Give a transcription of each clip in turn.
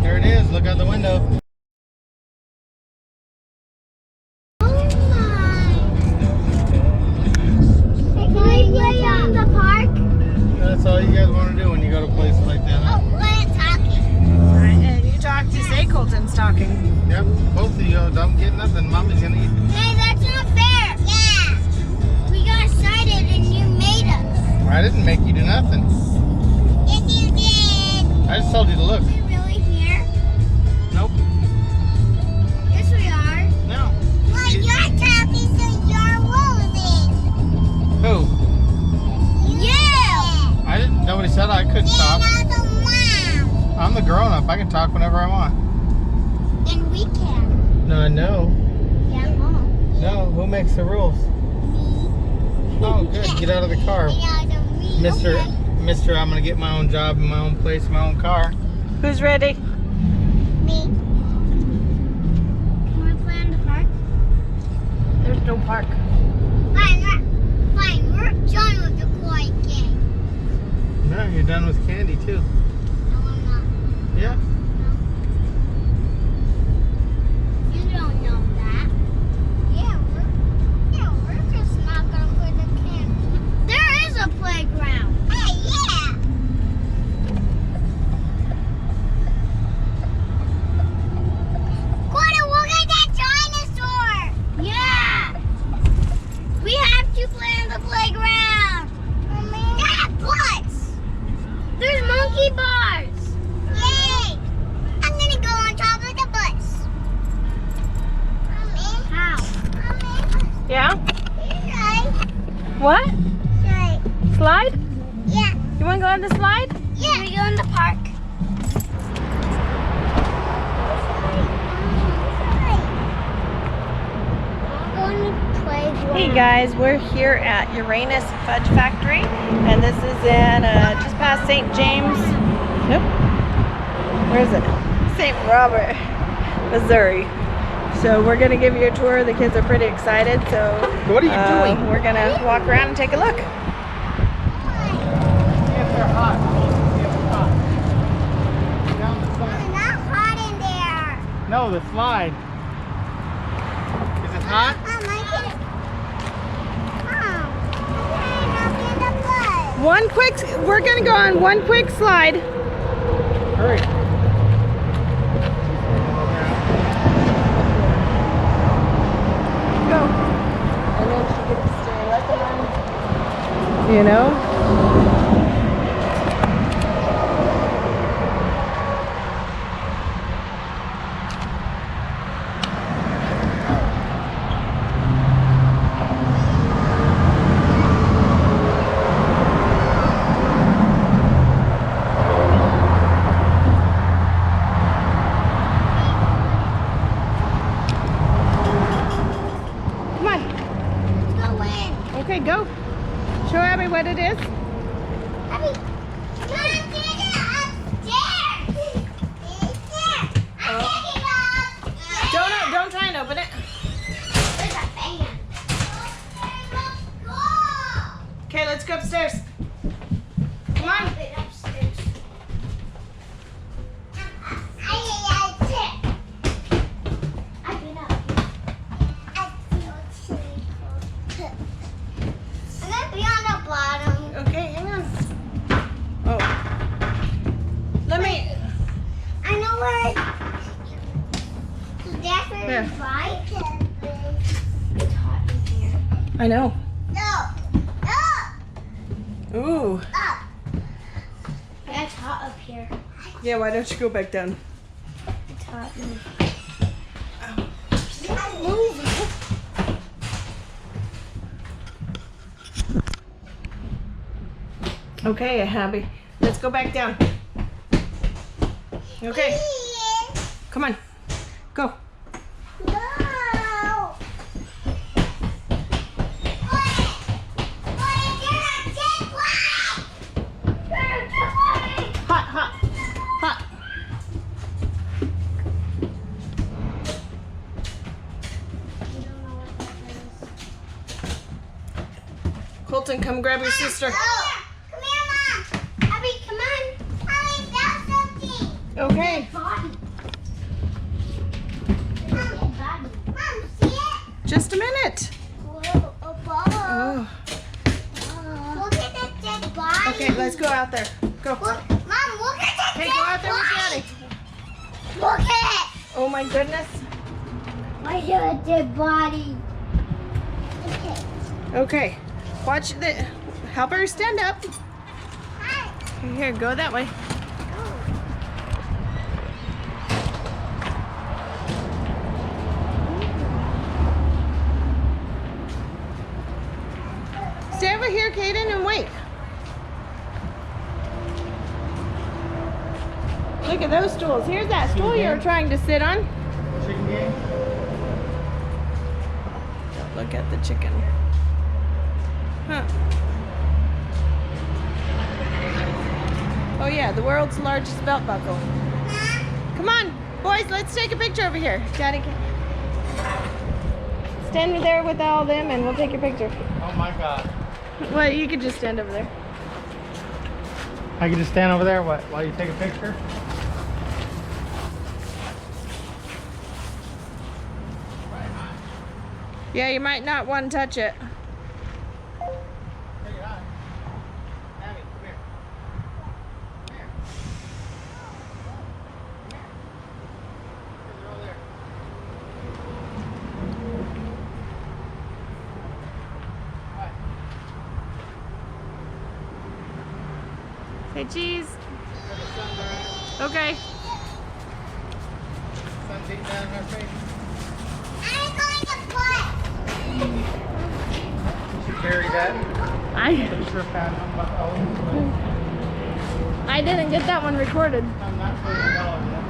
There it is. Look out the window. That's all you guys want to do when you go to places like that, huh? Oh, we're talking. And you talk to say Colton's talking. Yep, both of you don't get nothing. Mommy's gonna eat. Hey, that's not fair. Yeah. We got excited and you made us. I didn't make you do nothing. Yes, you did. I just told you to look. Are we really here? Nope. Yes, we are. No. Well, you're talking, so you're losing. Who? You. I didn't. Nobody said I couldn't talk. You're not the mom. I'm the grown-up. I can talk whenever I want. Then we can. No, no. Yeah, Mom. No. Who makes the rules? Me. Oh, good. Get out of the car, Mister. Okay. Mister, I'm gonna get my own job, my own place, my own car. Who's ready? Me. Can we play in the park? There's no park. Fine, we're done with the koi game. No, you're done with candy too. No, I'm not. Yeah. You don't know that. Yeah, we're just not gonna play the game. There is a playground. Hey, yeah. Quarter, look at that dinosaur. Yeah. We have to play on the playground. That butts. There's monkey bars. Yay. I'm gonna go on top of the bus. How? Yeah? Right. What? Right. Slide? Yeah. You want to go on the slide? Yeah. We go in the park. Hey guys, we're here at Uranus Fudge Factory, and this is in just past St. James. Nope. Where is it? St. Robert, Missouri. So we're gonna give you a tour. The kids are pretty excited. So What are you doing? We're gonna walk around and take a look. If they're hot. If it's hot. Down the slide. It's not hot in there. No, the slide. Is it hot? Mom, I can. Mom, I'm We're gonna go on one quick slide. Hurry. Go. And then she gets to stay let them run. You know? Come on. go in. Okay, go. Show Abby what it is. Abby, Mom, get it upstairs. It's there. I'm taking it upstairs. Don't try and open it. There's a fan. Let's go. Okay, let's go upstairs. Come on. Upstairs. I'm gonna be on the bottom. Okay, hang on. Oh. Let me. I know where. That's where There. the bike is. It's hot in here. I know. No. Ooh. Up. It's hot up here. Yeah, why don't you go back down? It's hot. Move. Okay, Abby. Let's go back down. Okay, come on. Go. No. Hot, hot, hot. Colton, come grab your sister. Oh, come here, Mom. Abby, come on. Mommy, found something. Okay. Body. Okay, let's go out there. Go. Look, Mom, look at the Okay, go out there with Daddy. Look at it. Oh my goodness. Why is there a dead body? Okay. Okay, watch the. Help her stand up. Here, go that way. Stay over here, Kaden, and wait. Look at those stools. Here's that stool you were trying to sit on. Chicken game? Look at the chicken. Huh. Oh yeah, the world's largest belt buckle. Come on, boys, let's take a picture over here. Daddy can stand there with all them and we'll take your picture. Oh my God. Well, you could just stand over there. I can just stand over there while you take a picture? Yeah, you might not want to touch it. Take it on. Abby, come here. Come here. Come here. They're all there. Say cheese. Got the sun burning. Okay. Sun beating down in our face. I'm going to put. You should carry that. I Sure found out about didn't get that one recorded. I'm not putting it all in there.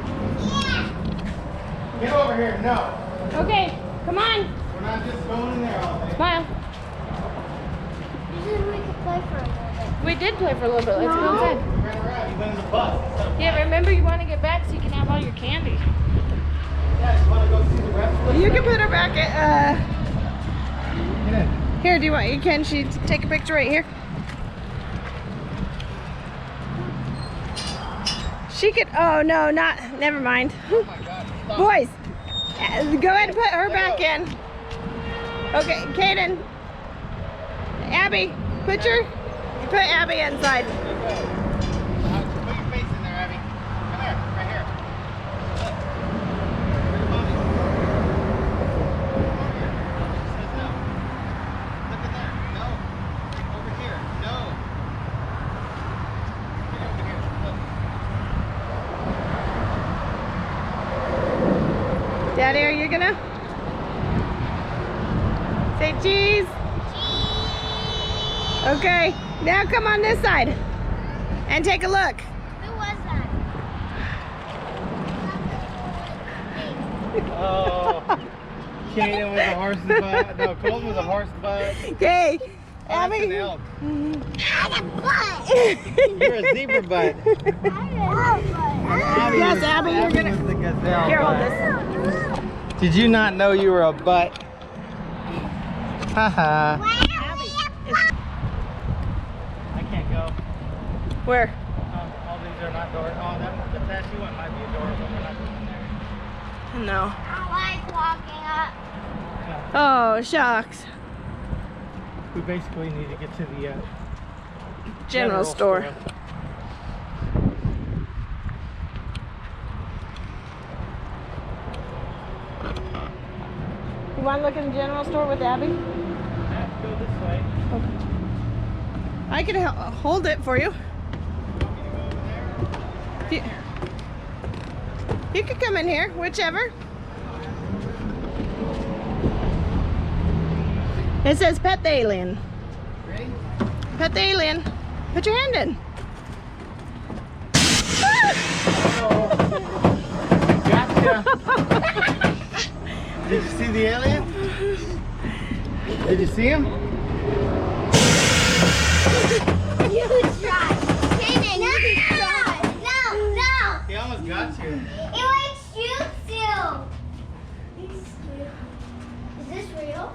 Get over here. No. Okay, come on. We're not just going in there all day. Smile. You said we could play for a little bit. We did play for a little bit. Let's go inside. We ran around. You went in the bus. Yeah, remember you want to get back so you can have all your candy. Yeah, you want to go see the rest of You can put her back at, Get in. here, do you want, can she take a picture right here? She could, oh no, not, never mind. Oh my God. Stop. Boys, go ahead and put her back in. Okay, Kaden, Abby, put Abby inside. Put your face in there, Abby. Come here, right here. Look. Where's your mommy? Over here. It says no. Look at there. No. Over here. No. Get over here. Look. Daddy, are you gonna? Say cheese. Okay, now come on this side and take a look. Who was that? Oh. Kaden was a horse's butt. No, Colton was a horse butt. Okay, That's an Abby. elk. I'm a butt. You're a zebra butt. Yes, Abby, you're gonna. was the gazelle Here, hold butt. this. Did you not know you were a butt? Haha. I can't go. Where? All these are not doors. Oh, the tattoo one might be a door, but we're not going in there. No. I like walking up. Oh, shucks. We basically need to get to the General store. You want to look in the general store with Abby? I have to go this way. I can hold it for you. You want me to go over there? You could come in here, whichever. It says pet the alien. Ready? Pet the alien. Put your hand in. Gotcha. Did you see the alien? Did you see him? You try. Kaden, you try. No. He almost got you. It like shoots you. Is this real?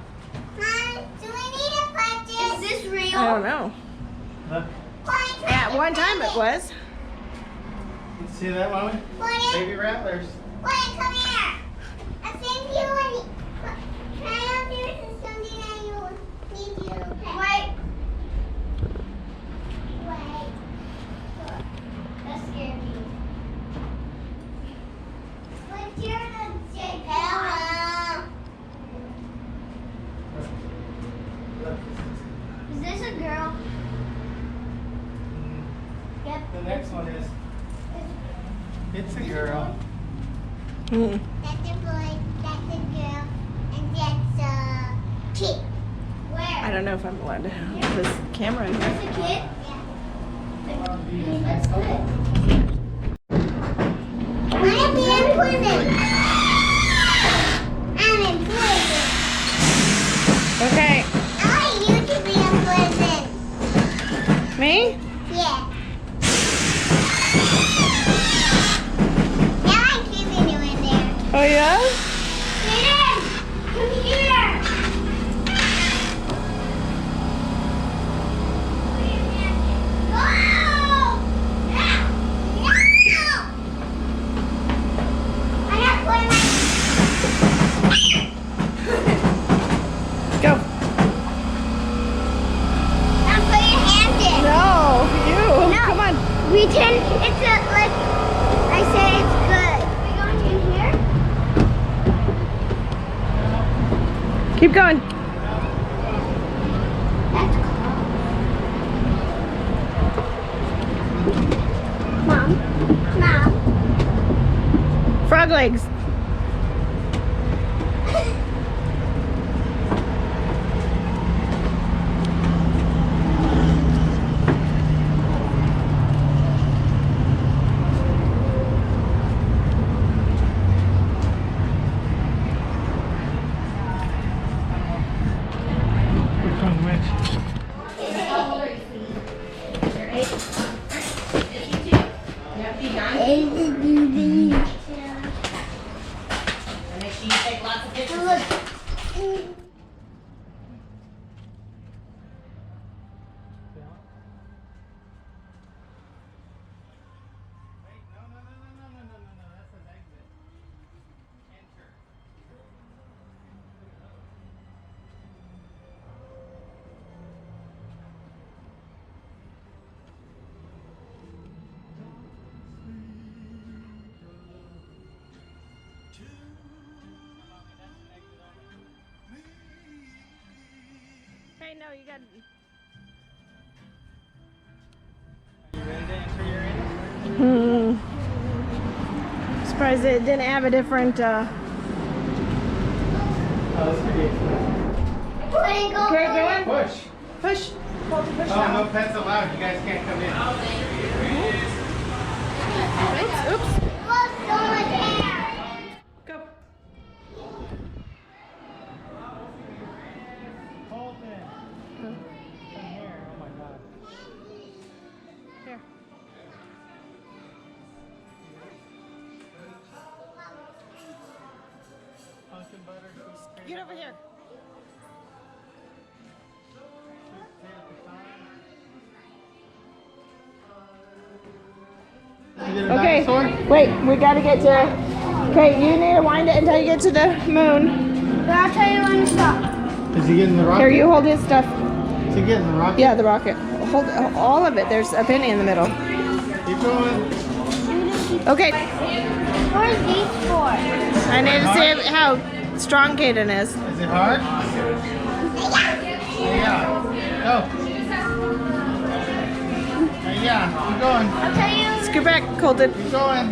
Mom, do we need to put this? Is this real? I don't know. Look. At one time it was. You see that, Mommy? Baby rattlers. Wait, come here. I think you want. Can I help you with something that you need you? Wait. Wait. The next one is, it's a girl. Hmm. That's a boy, that's a girl, and that's a kid. Where? I don't know if I'm allowed to have this camera in here. That's a kid? Yeah. That's good. I'm in prison. I'm in prison. Okay. I want you to be in prison. Me? Yeah. Now I'm keeping you in there. Oh yeah? Jaden, come here. Go! No! I got to play my... Go. Don't put your hands in. No, you. No. Come on. Pretend it's a, like, I say it's good. Are we going in here? Keep going. That's cool. Mom. Mom. Frog legs. Which one's which? Make sure you take lots of pictures. Wait, no, that says exit. Enter. Hey, no, you got. Are you ready to enter Uranus? Surprised it didn't have a different. Oh, that's pretty exciting. Okay, go in. Push. Push. Hold the push Oh, down. no pets allowed. You guys can't come in. Oops. Look, someone there. Go. Hold it. Come here. Oh my God. Here. Pumpkin butter. Get over here. Okay. Wait, we gotta get to. Okay, you need to wind it until you get to the moon. But I'll tell you when to stop. Is he getting the rocket? Here, you hold his stuff. Is he getting the rocket? Yeah, the rocket. Hold all of it. There's a penny in the middle. Keep going. Okay. What are these for? I need to see how strong Kaden is. Is it hard? Yeah. Go. Yeah, keep going. I'll tell you. Scoot back, Colton. Keep going.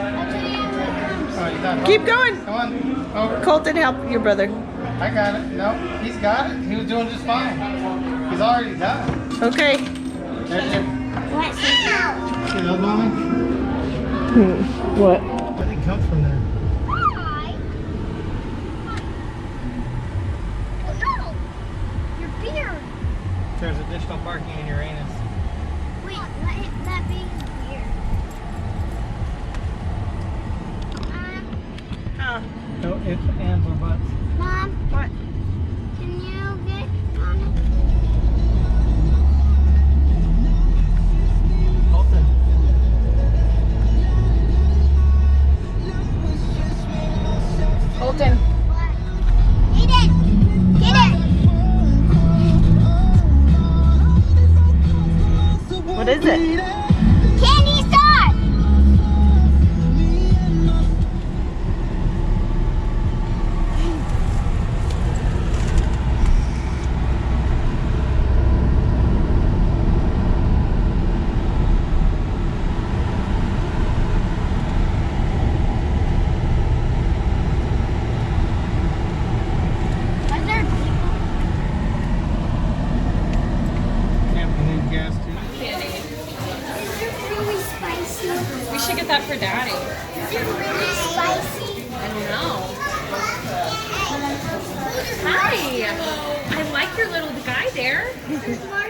I'll tell you when it comes. Oh, you got it. Keep going. Come on. Over. Colton, help your brother. I got it. No, he's got it. He was doing just fine. He's already done. Okay. There. What? See those, Mommy? What? Everything comes from there. Hi. Oh no! Your beard. There's additional parking in Uranus. Wait, let that be his beard. Oh, No ifs, ands, or buts. Mom, what? can you get on it? Colton. Colton. What? Get it! Get it! What is it? Candy star! that for Daddy? Is it really spicy? I don't know. Hi. I like your little guy there. There's more